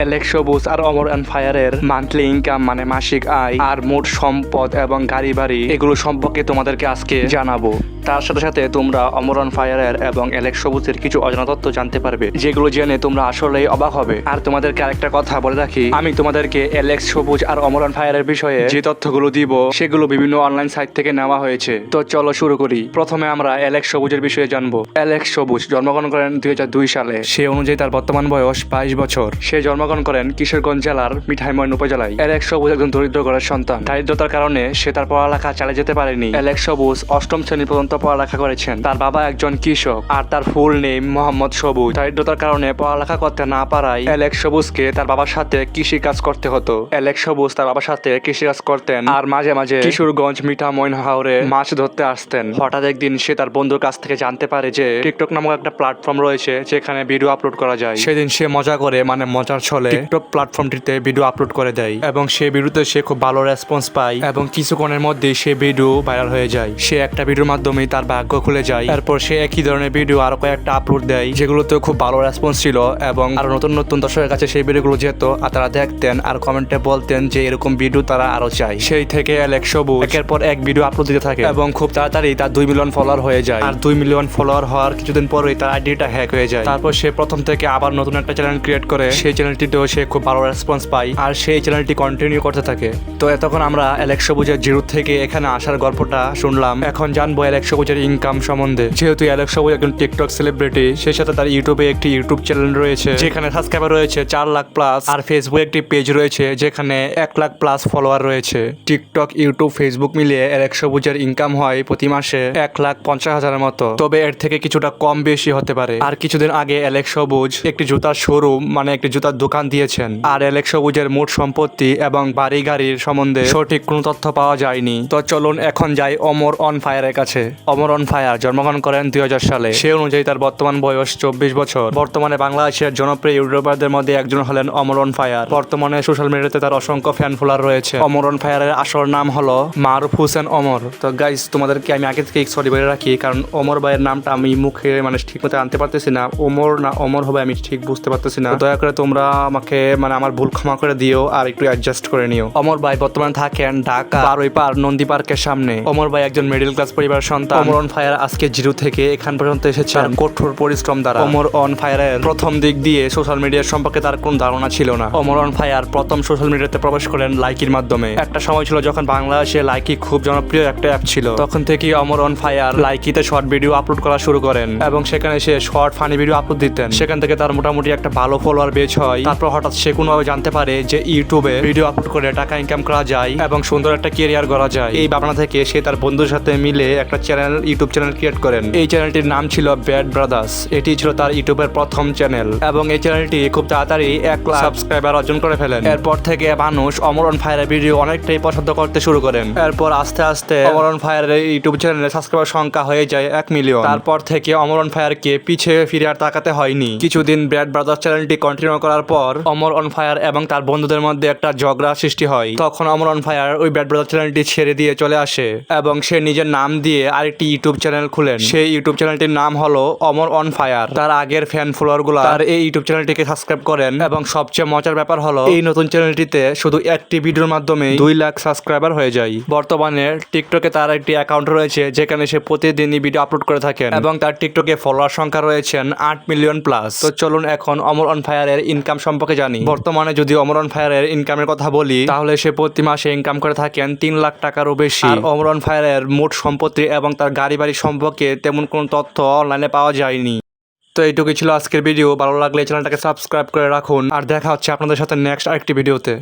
Alex সবুজ আর অমর on ফায়ারের monthly income মানে মাসিক আয় আর মোট সম্পদ এবং গাড়ি বাড়ি এগুলো সম্পর্কে তোমাদেরকে আজকে জানাবো। তার সাথে সাথে তোমরা অমর অন ফায়ারের এবং অ্যালেক্স সবুজের কিছু অজানা তথ্য জানতে পারবে, যেগুলো জেনে তোমরা আসলেই অবাক হবে। আর তোমাদেরকে আরেকটা কথা বলে রাখি, আমি তোমাদেরকে অ্যালেক্স সবুজ আর অমর অন ফায়ারের বিষয়ে যে তথ্যগুলো দিব সেগুলো বিভিন্ন অনলাইন সাইট থেকে নেওয়া হয়েছে। তো চলো শুরু করি। প্রথমে আমরা অ্যালেক্স সবুজের বিষয়ে জানবো। অ্যালেক্স সবুজ জন্মগ্রহণ করেন 2002 সালে। সে অনুযায়ী তার বর্তমান বয়স 22 বছর। সে জন্মগ্রহণ করেন কিশোরগঞ্জ জেলার মিঠাইমইন উপজেলায়। অ্যালেক্স সবুজ একজন দরিদ্র ঘরের সন্তান। দারিদ্রতার কারণে সে তার পড়ালেখা চালিয়ে যেতে পারেনি। অ্যালেক্স সবুজ 8ম শ্রেণী পর্যন্ত পড়ালেখা করেছেন। তার বাবা একজন কৃষক আর তার ফুল নেম মোহাম্মদ সবুজ। দারিদ্রতার কারণে পড়ালেখা করতে না পারায় অ্যালেক্স সবুজকে তার বাবার সাথে কৃষি কাজ করতে হতো। অ্যালেক্স সবুজ তার বাবার সাথে কৃষি কাজ করতেন আর মাঝে মাঝে কিশোরগঞ্জ মিঠামইন হাওরে মাছ ধরতে আসতেন। হঠাৎ একদিন সে তার বন্ধুর কাছ থেকে জানতে পারে যে টিকটক নামক একটা প্ল্যাটফর্ম রয়েছে যেখানে ভিডিও আপলোড করা যায়। সেদিন সে মজা করে মানে মজার ছলে টিকটক প্ল্যাটফর্মটিতে ভিডিও আপলোড করে দেয় এবং সে ভিডিওতে সে খুব ভালো রেসপন্স পায় এবং কিছুক্ষণের মধ্যেই সে ভিডিও ভাইরাল হয়ে যায়। সে একটা ভিডিওর মাধ্যমে তার ভাগ্য খুলে যায়। এরপর সে একই ধরনের ভিডিও আরো কয়েকটা আপলোড দেয় যেগুলোতে খুব ভালো রেসপন্স ছিল এবং আরো নতুন নতুন দর্শকের কাছে সেই ভিডিওগুলো যেত আর তারা দেখতেন আর কমেন্টে বলতেন যে এরকম ভিডিও তারা আরো চায়। সেই থেকে অ্যালেক্স সবুজ একের পর এক ভিডিও আপলোড দিতে থাকে এবং খুব তাড়াতাড়ি তার 2 মিলিয়ন ফলোয়ার হয়ে যায়। আর 2 মিলিয়ন ফলোয়ার হওয়ার কিছুদিন পরেই তার আইডিটা হ্যাক হয়ে যায়। তারপর সে প্রথম থেকে আবার নতুন একটা চ্যানেল ক্রিয়েট করে সেই চ্যানেলটিতেও সে খুব ভালো রেসপন্স পায় আর সেই চ্যানেলটি কন্টিনিউ করতে থাকে। তো এতক্ষণ আমরা অ্যালেক্স সবুজের জিরো থেকে এখানে আসার গল্পটা শুনলাম। এখন জানবো অ্যালেক্স সবুজের ইনকাম সম্বন্ধে। যেহেতু অ্যালেক্স সবুজ একজন টিকটক সেলিব্রিটি, সেই সাথে তার ইউটিউবে একটি ইউটিউব চ্যানেল রয়েছে যেখানে সাবস্ক্রাইবার রয়েছে 4 লাখ প্লাস আর ফেসবুকে একটি পেজ রয়েছে যেখানে 1 লাখ প্লাস ফলোয়ার রয়েছে। টিকটক, ইউটিউব, ফেসবুক মিলিয়ে অ্যালেক্স সবুজের ইনকাম হয় প্রতি মাসে 1,50,000-এর মতো। তবে এর থেকে কিছুটা কম বেশি হতে পারে। আর কিছুদিন আগে অ্যালেক্স সবুজ একটি জুতার শোরুম মানে একটি জুতার দোকান দিয়েছেন। আর অ্যালেক্স সবুজের মোট সম্পত্তি এবং বাড়ি গাড়ির সম্বন্ধে সঠিক কোনো তথ্য পাওয়া যায়নি। তো চলুন এখন যাই অমর অন ফায়ারের কাছে। অমর অন ফায়ার জন্মগ্রহণ করেন 2000 সালে। সে অনুযায়ী তার বর্তমান বয়স 24 বছর। বর্তমানে বাংলাদেশের জনপ্রিয় ইউটিউবারদের মধ্যে একজন হলেন অমর অন ফায়ার। বর্তমানে সোশ্যাল মিডিয়াতে তার অসংখ্য ফ্যান ফলোয়ার রয়েছে। অমর অন ফায়ারের আসল নাম হলো মারুফ হোসেন অমর। তো গাইস তোমাদেরকে আমি আগে থেকে সরি বলে রাখি, কারণ অমর ভাইয়ের নামটা আমি মুখে মানে ঠিক মতো আনতে পারতেছি না। ওমর না অমর হবে আমি ঠিক বুঝতে পারতেছি না। দয়া করে তোমরা আমাকে মানে আমার ভুল ক্ষমা করে দিও আর একটু অ্যাডজাস্ট করে নিও। অমর ভাই বর্তমানে থাকেন ঢাকা বারুইপাড় নন্দী পার্কের সামনে। অমর ভাই একজন মিডল ক্লাস পরিবারের সন্তান। অমর অন ফায়ার আজকে জিরো থেকে এখান পর্যন্ত এসেছেন কঠোর পরিশ্রম দ্বারা। অমর অন ফায়ারের প্রথম দিক দিয়ে সোশ্যাল মিডিয়ার সম্পর্কে তার কোনো ধারণা ছিল না। অমর অন ফায়ার প্রথম সোশ্যাল মিডিয়াতে প্রবেশ করেন লাইকির মাধ্যমে। একটা সময় ছিল যখন বাংলাদেশে লাইকি খুব জনপ্রিয় একটা অ্যাপ ছিল। তখন থেকে অমর অন ফায়ার লাইকিতে শর্ট ভিডিও আপলোড করা শুরু করেন এবং সেখানে সে শর্ট ফানি ভিডিও আপলোড দিতেন। সেখান থেকে তার মোটামুটি একটা ভালো ফলোয়ার বেজ হয়। তারপর হঠাৎ সে কোনোভাবে জানতে পারে যে ইউটিউবে ভিডিও আপলোড করে টাকা ইনকাম করা যায় এবং সুন্দর একটা ক্যারিয়ার গড়া যায়। এই ভাবনা থেকে সে তার বন্ধুর সাথে মিলে একটা ইউটিউব চ্যানেল ক্রিয়েট করেন। এই চ্যানেলটির নাম ছিল ব্যাড ব্রাদার্স। এটি ছিল তার ইউটিউবের প্রথম চ্যানেল এবং এই চ্যানেলটি খুব তাড়াতাড়ি 1 লাখ সাবস্ক্রাইবার অর্জন করে ফেলেন। এরপর থেকে মানুষ অমর অন ফায়ারের ভিডিও অনেকটাই পছন্দ করতে শুরু করেন। এরপর আস্তে আস্তে অমর অন ফায়ারের ইউটিউব চ্যানেলে সাবস্ক্রাইবার সংখ্যা হয়ে যায় 1 মিলিয়ন। তারপর থেকে অমর অন ফায়ারকে পিছিয়ে ফিরে আর তাকাতে হয়নি। কিছুদিন ব্যাড ব্রাদার্স চ্যানেলটি কন্টিনিউ করার পর অমর অন ফায়ার এবং তার বন্ধুদের মধ্যে একটা ঝগড়া সৃষ্টি হয়। তখন অমর অন ফায়ার ওই ব্যাড ব্রাদার্স চ্যানেলটি ছেড়ে দিয়ে চলে আসে এবং সে নিজের নাম দিয়ে আরেকটি ইউটিউব চ্যানেল খুলেন। সেই ইউটিউব চ্যানেলটির নাম হলো অমর অন ফায়ার। তার আগের ফ্যান ফলোয়ার গুলা তার এই ইউটিউব চ্যানেলটিকে সাবস্ক্রাইব করেন এবং সবচেয়ে মজার ব্যাপার হলো এই নতুন চ্যানেলটিতে শুধু একটি ভিডিওর মাধ্যমে 2 লাখ সাবস্ক্রাইবার হয়ে যায়। বর্তমানে টিকটকে তার একটি অ্যাকাউন্ট রয়েছে যেখানে সে প্রতিদিনই ভিডিও আপলোড করে থাকেন এবং তার টিকটকে ফলোয়ার সংখ্যা রয়েছেন 8 মিলিয়ন প্লাস। তো চলুন এখন অমর অন ফায়ারের ইনকাম সম্পর্কে জানি। বর্তমানে যদি অমর অন ফায়ারের ইনকামের কথা বলি তাহলে সে প্রতি মাসে ইনকাম করে থাকেন 3 লাখ টাকারও বেশি। আর অমর অন ফায়ারের মোট সম্পত্তি এবং তার গাড়ি বাড়ি সম্পর্কে তেমন কোনো তথ্য অনলাইনে পাওয়া যায়নি। তো এইটুকুই ছিল আজকের ভিডিও। ভালো লাগলে চ্যানেলটাকে সাবস্ক্রাইব করে রাখুন আর দেখা হচ্ছে আপনাদের সাথে নেক্সট আরেকটি ভিডিওতে।